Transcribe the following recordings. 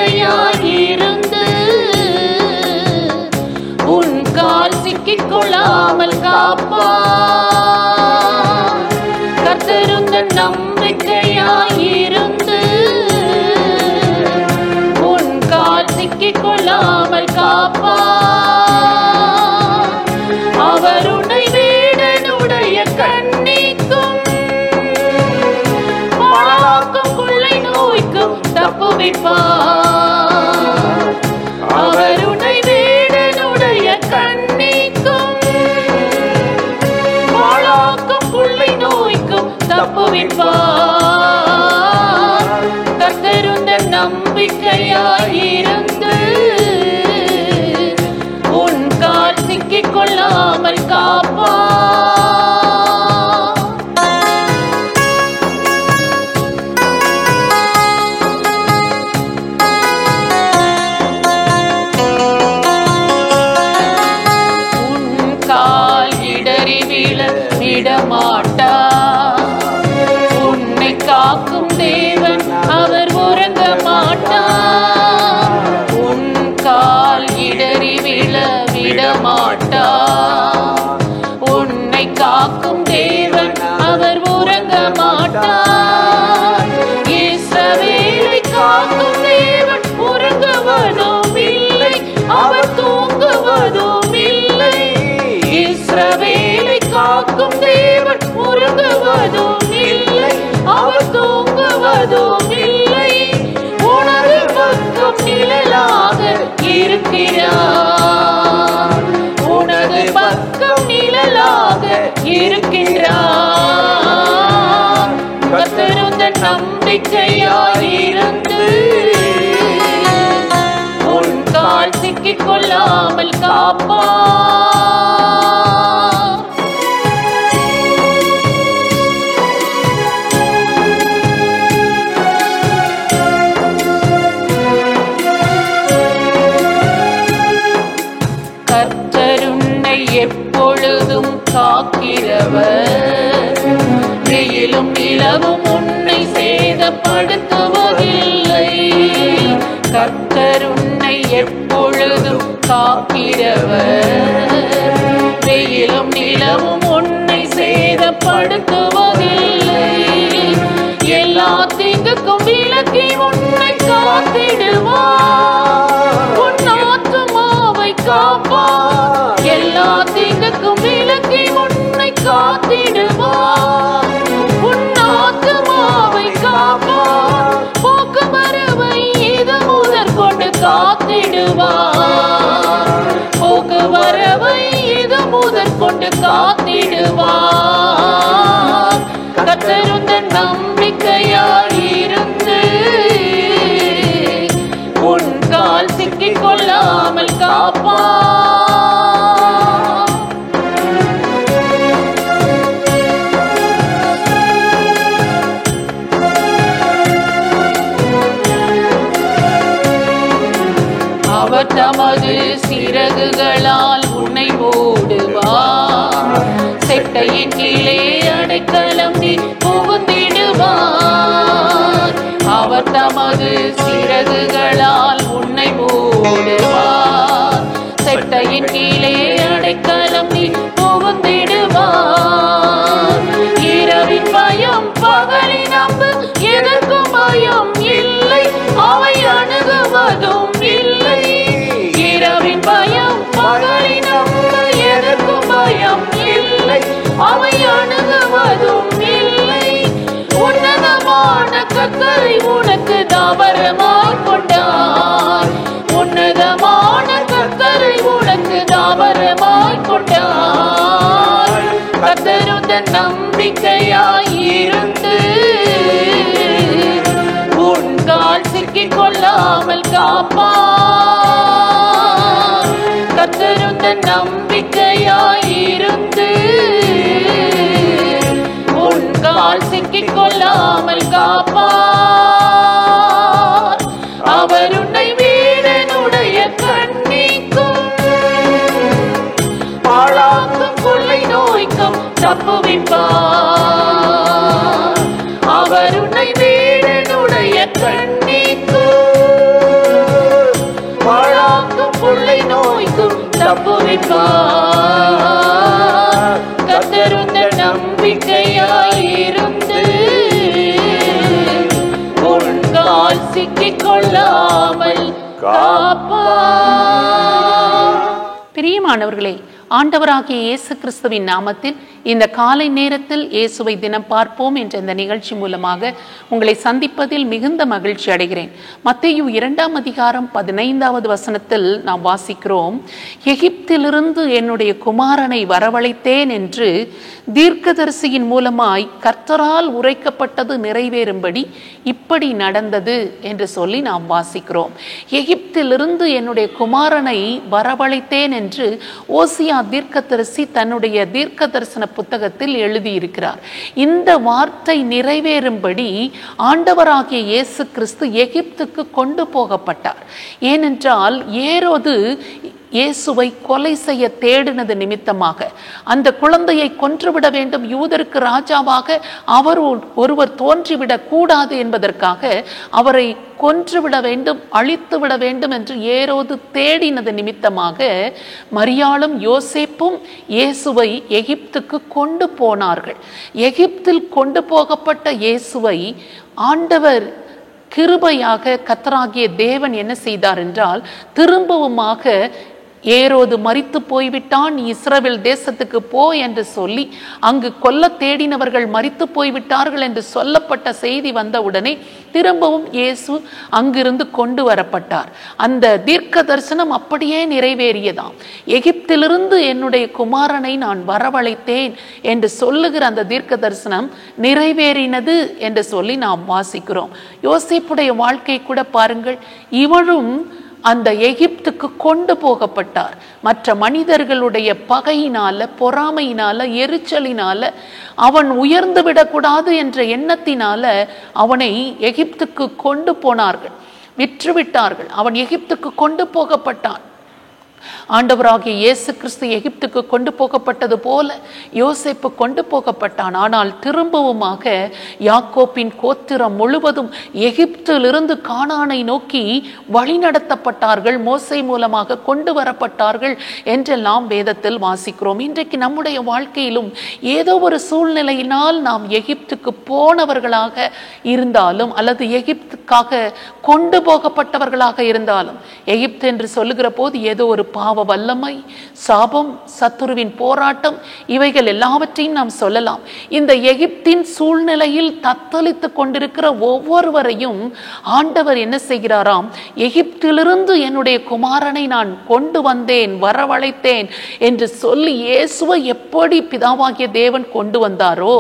நம்பிக்கையாயிருந்து உன் கால் சிக்கிக் கொள்ளாமல் காப்பார். கர்த்தருந்தன் நம்பிக்கையாயிருந்து உன் கால் சிக்கிக் கொள்ளாமல் காப்பார். அவர் உன்னை வேடனுடைய கண்ணிக்கும் பாழாக்கும் கொள்ளை நோய்க்கும் தப்புவிப்பார். அவர் உன்னை வேடனுடைய கண்ணிக்கும் பாழாக்கும் கொள்ளை நோய்க்கும் தப்புவிப்பார். கர்த்தருந்தன் நம்பிக்கையாயிருந்து உன் கால் சிக்கிக் கொள்ளாமல் காப்பார். விடமாட்டார். உன்னை காக்கும் தேவன் அவர் உறங்க மாட்டார். உன் கால் இடறி விழ விடமாட்டார். உன்னை காக்கும் தேவன் அவர் உறங்க மாட்டார். இஸ்ரவேலை காக்கும் தேவன் உறங்குவதும் இல்லை, அவர் தூங்குவதும் இல்லை. இஸ்ரவேலை காக்கும் தேவன் உறங்குவதும் இல்லை, அவர் தூங்குவதும் இல்லை. உனது பக்கம் நிழலாக இருக்கிறார். உனது பக்கம் நிழலாக இருக்கின்றார். கர்த்தருந்தன் நம்பிக்கையாயிருந்து உன் கால் சிக்கிக் கொள்ளாமல் காப்பார். கர்த்தருன்னை எப்பொழுதும் காக்கிறவர், வெயிலும் நிலவும் உன்னை சேதப்படுத்துவதில்லை. கர்த்தருன்னை எப்பொழுதும் காக்கிறவர், வெயிலும் நிலவும் உன்னை சேதப்படுத்துவதில்லை. எல்லா தீங்குக்கும் விலக்கி உன்னை காத்திடுவார். உன் ஆத்துமாவை காப்பார். எல்லா தீங்குக்கும் விலக்கி உன்னை காத்திடுவார். உன் ஆத்துமாவை காப்பார். போக்குவரவை இது முதற் கொண்டு காத்திடுவார். போக்குவரவை இது முதற் கொண்டு காத்திடுவார். கர்த்தருந்தன் நம்பிக்கையாயிருந்து உன் கால் சிக்கிக் கொள்ளாமல் காப்பார். அவர் தமது சிறகுகளால் உன்னை மூடுவார். செட்டையின் கீழே அடைக்கலம் நீ புகுந்திடுவார். அவர் தமது சிறகுகளால் உன்னை மூடுவார். செட்டையின் கீழே அடைக்கலம் நீ புகுந்திடுவார். இரவின் பயம் பகலின் அம்பு எதற்கும் பயம் இல்லை, அவை அணுகுவதும் இல்லை. இரவின் பயம் பகலின் அம்பு எதற்கும் பயம் இல்லை, அவை அணுகுவதும் இல்லை. உன்னதமான கர்த்தரை உனக்கு தாபரமாய் கொண்டார். உன்னதமான கர்த்தரை உனக்கு தாபரமாய் கொண்டார். கர்த்தருந்தன் நம்பிக்கையாயிருந்து உன் கால் சிக்கிக் கொள்ளாமல் காப்பார். கர்த்தருந்தன் நம்பிக்கையாயிருந்து உன் கால் சிக்கிக் கொள்ளாமல் காப்பார். அவர் உன்னை வேடனுடைய கண்ணிக்கும் பாழாக்கும் கொள்ளை நோய்க்கும் தப்புவிப்பார். அவர் உன்னை வேடனுடைய கண்ணிக்கும் விடுவிப்பார். கர்த்தர் உந்தன் நம்பிக்கையாயிருந்து உன் கால் சிக்கிக் கொள்ளாமல் காப்பார். பிரியமானவர்களே, ஆண்டவராகிய இயேசு கிறிஸ்துவின் நாமத்தில் இந்த காலை நேரத்தில் இயேசுவை தினம் பார்ப்போம் என்ற இந்த நிகழ்ச்சி மூலமாக உங்களை சந்திப்பதில் மிகுந்த மகிழ்ச்சி அடைகிறேன். மத்தேயு 2ஆம் அதிகாரம் 15வது வசனத்தில் நாம் வாசிக்கிறோம், எகிப்திலிருந்து என்னுடைய குமாரனை வரவழைத்தேன் என்று தீர்க்கதரிசியின் மூலமாய் கர்த்தரால் உரைக்கப்பட்டது நிறைவேறும்படி இப்படி நடந்தது என்று சொல்லி நாம் வாசிக்கிறோம். எகிப்திலிருந்து என்னுடைய குமாரனை வரவழைத்தேன் என்று ஓசியா தீர்க்கதரிசி தன்னுடைய தீர்க்க தரிசன புத்தகத்தில் எழுதியிருக்கிறார். இந்த வார்த்தை நிறைவேறும்படி ஆண்டவராகிய இயேசு கிறிஸ்து எகிப்துக்கு கொண்டு போகப்பட்டார். ஏனென்றால் ஏரோது இயேசுவை கொலை செய்ய தேடினது நிமித்தமாக, அந்த குழந்தையை கொன்றுவிட வேண்டும், யூதருக்கு ராஜாவாக அவர் ஒருவர் தோன்றிவிடக் கூடாது என்பதற்காக அவரை கொன்றுவிட வேண்டும், அழித்துவிட வேண்டும் என்று ஏரோது தேடினது நிமித்தமாக மரியாளும் யோசேப்பும் இயேசுவை எகிப்துக்கு கொண்டு போனார்கள். எகிப்தில் கொண்டு போகப்பட்ட இயேசுவை ஆண்டவர் கிருபையாக கர்த்தராகிய தேவன் என்ன செய்தார் என்றால், திரும்பவுமாக ஏரோது மரித்து போய்விட்டான், நீ இஸ்ரவேல் தேசத்துக்கு போ என்று சொல்லி அங்கு கொல்ல தேடினவர்கள் மரித்து போய்விட்டார்கள் என்று சொல்லப்பட்ட செய்தி வந்தவுடனே திரும்பவும் இயேசு அங்கிருந்து கொண்டு வரப்பட்டார். அந்த தீர்க்க தரிசனம் அப்படியே நிறைவேறியதாம். எகிப்திலிருந்து என்னுடைய குமாரனை நான் வரவழைத்தேன் என்று சொல்லுகிற அந்த தீர்க்க தரிசனம் நிறைவேறினது என்று சொல்லி நாம் வாசிக்கிறோம். யோசேப்புடைய வாழ்க்கை கூட பாருங்கள், இவளும் அந்த எகிப்துக்கு கொண்டு போகப்பட்டார். மற்ற மனிதர்களுடைய பகையினால, பொறாமையினால, எரிச்சலினால, அவன் உயர்ந்து விடக்கூடாது என்ற எண்ணத்தினால அவனை எகிப்துக்கு கொண்டு போனார்கள், விற்றுவிட்டார்கள். அவன் எகிப்துக்கு கொண்டு போகப்பட்டான். ஆண்டவராகிய இயேசு கிறிஸ்து எகிப்துக்கு கொண்டு போகப்பட்டது போல யோசேப்பு கொண்டு போகப்பட்டான். ஆனால் திரும்பவுமாக யாக்கோப்பின் கோத்திரம் முழுவதும் எகிப்திலிருந்து கானானை நோக்கி வழிநடத்தப்பட்டார்கள், மோசே மூலமாக கொண்டு வரப்பட்டார்கள் என்றெல்லாம் வேதத்தில் வாசிக்கிறோம். இன்றைக்கு நம்முடைய வாழ்க்கையிலும் ஏதோ ஒரு சூழ்நிலையினால் நாம் எகிப்துக்கு போனவர்களாக இருந்தாலும், அல்லது எகிப்துக்காக கொண்டு போகப்பட்டவர்களாக இருந்தாலும், எகிப்து என்று சொல்லுகிற போது ஏதோ ஒரு பாவ வல்லமை, சாபம், சத்துருவின் போராட்டம், இவைகள் எல்லாவற்றையும் நாம் சொல்லலாம். இந்த எகிப்தின் சூழ்நிலையில் தத்தளித்துக் கொண்டிருக்கிற ஒவ்வொருவரையும் ஆண்டவர் என்ன செய்கிறாராம், எகிப்திலிருந்து என்னுடைய குமாரனை நான் கொண்டு வந்தேன், வரவழைத்தேன் என்று சொல்லி இயேசுவை எப்படி பிதாவாகிய தேவன் கொண்டு வந்தாரோ,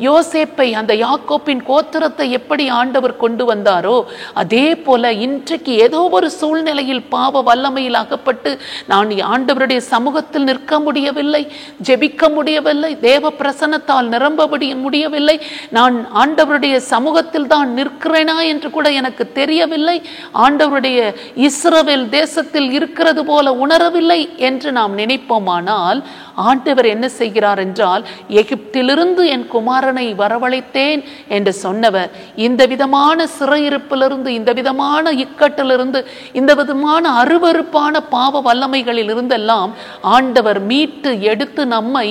யோசேப்பை, அந்த யாக்கோப்பின் கோத்திரத்தை எப்படி ஆண்டவர் கொண்டு வந்தாரோ, அதே போல இன்றைக்கு ஏதோ ஒரு சூழ்நிலையில் பாவ வல்லமையில் அகப்பட்டு நான் ஆண்டவருடைய சமூகத்தில் நிற்க முடியவில்லை, ஜெபிக்க முடியவில்லை, தேவ பிரசன்னத்தால் நிரம்ப முடியவில்லை, நான் ஆண்டவருடைய சமூகத்தில் தான் நிற்கிறேனா என்று கூட எனக்கு தெரியவில்லை, ஆண்டவருடைய இஸ்ரவேல் தேசத்தில் இருக்கிறது போல உணரவில்லை என்று நாம் நினைப்போமானால், ஆண்டவர் என்ன செய்கிறார் என்றால், எகிப்திலிருந்து என் குமாரனை வரவழைத்தேன் என்று சொன்னவர் இந்த விதமான சிறையிருப்பிலிருந்து, இந்த விதமான இக்கட்டிலிருந்து, இந்த விதமான அருவருப்பான பாவ வல்லமைகளில் இருந்தெல்லாம் ஆண்டவர் மீட்டு எடுத்து நம்மை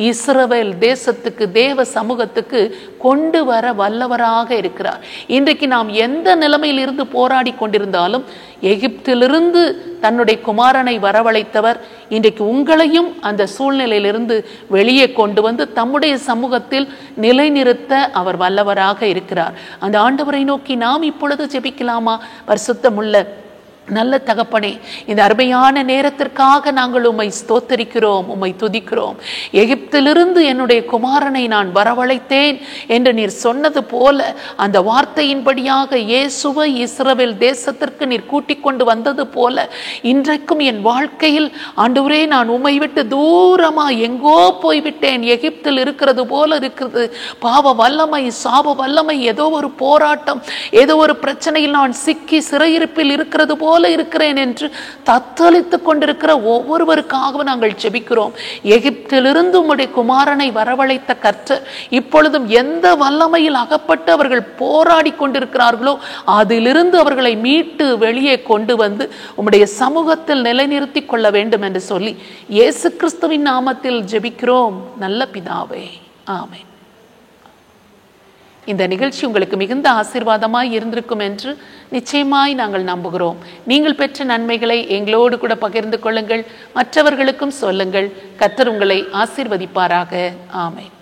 இஸ்ரவேல் தேசத்துக்கு, தேவ சமூகத்துக்கு கொண்டு வர வல்லவராக இருக்கிறார். இன்றைக்கு நாம் எந்த நிலைமையில் இருந்து போராடி கொண்டிருந்தாலும், எகிப்திலிருந்து தன்னுடைய குமாரனை வரவழைத்தவர் இன்றைக்கு உங்களையும் அந்த சூழ்நிலையிலிருந்து வெளியே கொண்டு வந்து தம்முடைய சமூகத்தில் நிலைநிறுத்த அவர் வல்லவராக இருக்கிறார். அந்த ஆண்டவரை நோக்கி நாம் இப்பொழுது ஜெபிக்கலாமா? பரிசுத்தமுள்ள நல்ல தகப்பனே, இந்த அருமையான நேரத்திற்காக நாங்கள் உம்மை ஸ்தோத்தரிக்கிறோம், உம்மை துதிக்கிறோம். எகிப்திலிருந்து என்னுடைய குமாரனை நான் வரவழைத்தேன் என்று நீர் சொன்னது போல, அந்த வார்த்தையின்படியாக இயேசுவை இஸ்ரவேல் தேசத்திற்கு நீர் கூட்டிக் கொண்டு வந்தது போல, இன்றைக்கும் என் வாழ்க்கையில் ஆண்டவரே நான் உம்மை விட்டு தூரமா எங்கோ போய்விட்டேன், எகிப்தில் இருக்கிறது போல இருக்கிறது. பாவ வல்லமை, சாப வல்லமை, ஏதோ ஒரு போராட்டம், ஏதோ ஒரு பிரச்சனையில் நான் சிக்கி சிறையிருப்பில் இருக்கிறது போல போல இருக்கிறேன் என்று தத்தளித்துக் கொண்டிருக்கிற ஒவ்வொருவருக்காகவும் நாங்கள் ஜெபிக்கிறோம். எகிப்திலிருந்து உம்முடைய குமாரனை வரவழைத்த கர்த்தர் இப்பொழுதும் எந்த வல்லமையில் அகப்பட்டு அவர்கள் போராடி கொண்டிருக்கிறார்களோ அதிலிருந்து அவர்களை மீட்டு வெளியே கொண்டு வந்து உம்முடைய சமூகத்தில் நிலைநிறுத்தி கொள்ள வேண்டும் என்று சொல்லி இயேசு கிறிஸ்துவின் நாமத்தில் ஜெபிக்கிறோம் நல்ல பிதாவே, ஆமென். இந்த நிகழ்ச்சி உங்களுக்கு மிகுந்த ஆசீர்வாதமாய் இருந்திருக்கும் என்று நிச்சயமாய் நாங்கள் நம்புகிறோம். நீங்கள் பெற்ற நன்மைகளை எங்களோடு கூட பகிர்ந்து கொள்ளுங்கள், மற்றவர்களுக்கும் சொல்லுங்கள். கர்த்தர் உங்களை ஆசீர்வதிப்பாராக. ஆமென்.